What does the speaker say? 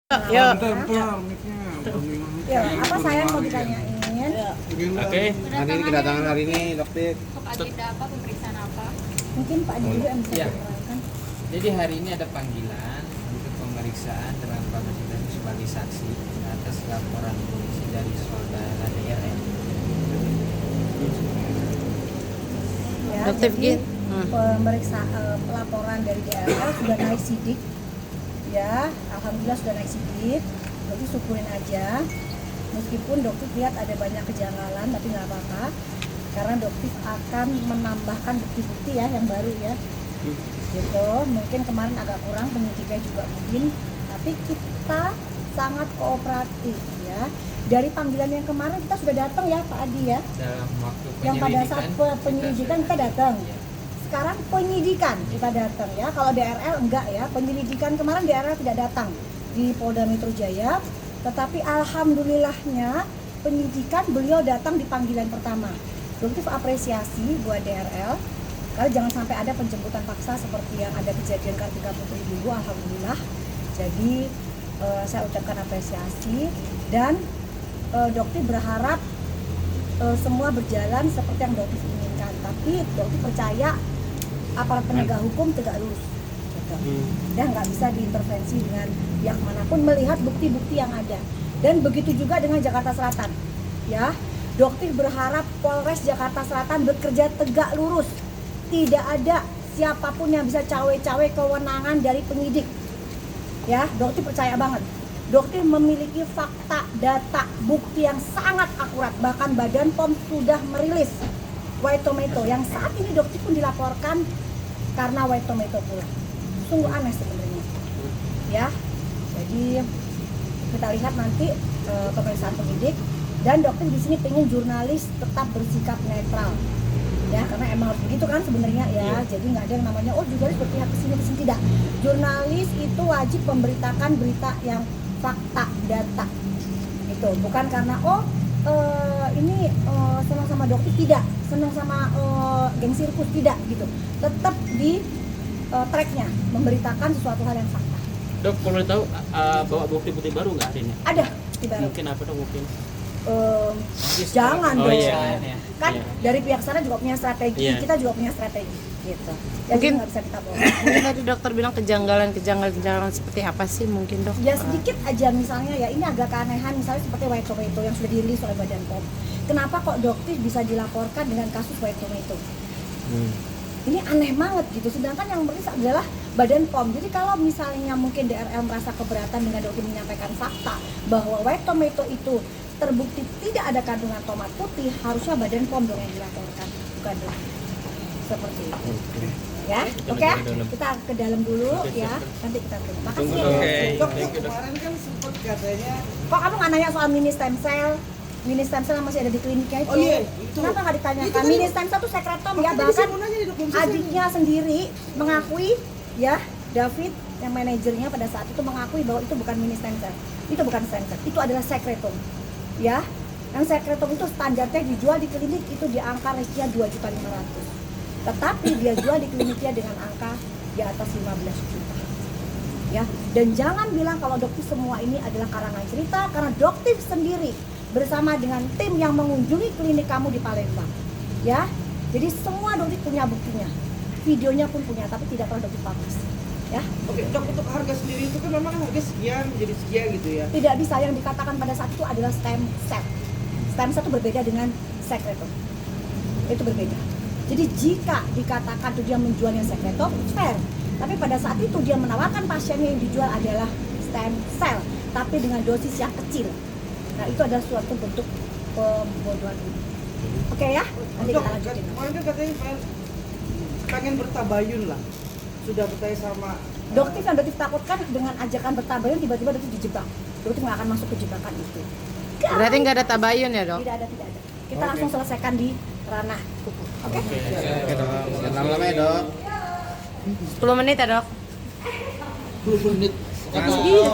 Ya. Ya, apa sayang mau ditanyain? Oke. Hari ini kedatangan hari ini dokter. Agenda apa, pemeriksaan apa? Mungkin Pak Adi juga yang bisa Iya. diterangkan. Jadi hari ini ada panggilan untuk pemeriksaan dengan kapasitas sebagai saksi atas laporan polisi dari saudara DRM. Ya, Dokter jadi Git. pelaporan dari DRL sudah naik sidik. Ya, alhamdulillah sudah naik sidik. Jadi syukurin aja. Meskipun dokter lihat ada banyak kejanggalan, tapi nggak apa-apa. Karena dokter akan menambahkan bukti-bukti ya yang baru ya. Gitu. Mungkin kemarin agak kurang, penyidiknya juga mungkin. Tapi kita sangat kooperatif ya. Dari panggilan yang kemarin kita sudah datang ya Pak Adi ya. Dalam waktu Yang pada saat penyelidikan kita datang. Sekarang penyidikan kita datang ya. Kalau DRL enggak ya. Penyelidikan kemarin DRL tidak datang di Polda Metro Jaya. Tetapi alhamdulillahnya penyidikan beliau datang di panggilan pertama. Dokter apresiasi buat DRL. Karena jangan sampai ada penjemputan paksa seperti yang ada kejadian Kartika Putri dulu. Alhamdulillah. Jadi saya ucapkan apresiasi dan dokter berharap semua berjalan seperti yang dokter inginkan. Tapi dokter percaya aparat penegak hukum tegak lurus. Dan nggak bisa diintervensi dengan pihak manapun melihat bukti-bukti yang ada. Dan begitu juga dengan Jakarta Selatan. Ya, dokter berharap Polres Jakarta Selatan bekerja tegak lurus. Tidak ada siapapun yang bisa cawe-cawe kewenangan dari penyidik. Ya, dokter percaya banget. Dokter memiliki fakta, data, bukti yang sangat akurat. Bahkan Badan POM sudah merilis White Tomato yang saat ini dokter pun dilaporkan karena White Tomato pula. Sungguh aneh sebenarnya. Ya, jadi kita lihat nanti pemeriksaan penyidik dan dokter di sini pengen jurnalis tetap bersikap netral. Ya, karena emang harus begitu kan sebenarnya ya. Jadi nggak ada yang namanya jurnalis berpihak ke sini tidak. Jurnalis itu wajib memberitakan berita yang fakta, data. Itu bukan karena ini senang sama dokter tidak, senang sama geng sirkus tidak gitu. Tetap di tracknya memberitakan sesuatu hal yang fakta. Dok, kalau tahu bawa bukti-bukti baru nggak hari ini? Ada bukti baru. Mungkin apa dok mungkin? Jangan Oh, dong. iya. Kan Iya. dari pihak sana juga punya strategi, Iya. kita juga punya strategi gitu. Jadi Mungkin- nggak bisa kita bawa. Mungkin tadi dokter bilang kejanggalan seperti apa sih mungkin dok? Ya sedikit aja misalnya ya ini agak keanehan misalnya seperti White Tomato yang sudah dirilis oleh Badan POM. Kenapa kok dokter bisa dilaporkan dengan kasus White Tomato? Ini aneh banget gitu. Sedangkan yang merilis adalah Badan POM. Jadi kalau misalnya mungkin DRL merasa keberatan dengan dokter menyampaikan fakta bahwa White Tomato itu terbukti tidak ada kandungan tomat putih, harusnya Badan POM dong yang dilaporkan, bukan dokter. Seperti itu. Ya, oke? Kita ke dalam dulu ya. Nanti kita tunggu. Makasih ya. Dok. Kemarin kan sempat katanya. Kok kamu nggak nanya soal mini stem cell? Mini stem cell yang masih ada di kliniknya itu. Oh iya, itu. Kenapa nggak ditanyakan? Itu tadi- Mini stem cell itu sekretom ya, Makanya bahkan saya mau nanya nih, Dok, belum selesai. adiknya sendiri mengakui ya, David yang manajernya pada saat itu mengakui bahwa itu bukan mini stem cell. Itu bukan stem cell, itu adalah sekretom. Ya. Yang sekretom itu standarnya dijual di klinik itu di angka rekia 2.500.000. Tetapi dia jual di kliniknya dengan angka di atas 15 juta. Ya, dan jangan bilang kalau dokter semua ini adalah karangan cerita karena dokter sendiri bersama dengan tim yang mengunjungi klinik kamu di Palembang. Ya. Jadi semua dokter punya buktinya. Videonya pun punya tapi tidak pernah dokter publish. Ya. Oke, dok, untuk harga sendiri itu kan memang harga sekian jadi sekian gitu ya. Tidak bisa, yang dikatakan pada saat itu adalah stem cell. Stem cell itu berbeda dengan sekretom. Itu berbeda. Jadi jika dikatakan tuh dia menjualnya sekretom, fair. Tapi pada saat itu dia menawarkan pasiennya yang dijual adalah stem cell, tapi dengan dosis yang kecil. Nah itu adalah suatu bentuk pembodohan. Oke ya, nanti Dok, kita lanjutin. kemarin kan katanya pengen bertabayun lah. Sudah bertanya sama Dokter yang dokter takutkan dengan ajakan bertabayun tiba-tiba dokter dijebak. Dokter nggak akan masuk ke jebakan itu. Berarti nggak ada tabayun ya dok? Tidak ada. Kita langsung selesaikan di ranah hukum. Oke? Oke, dok. Jangan lama-lama ya, dok. 10 menit ya dok? 10 menit. Iya.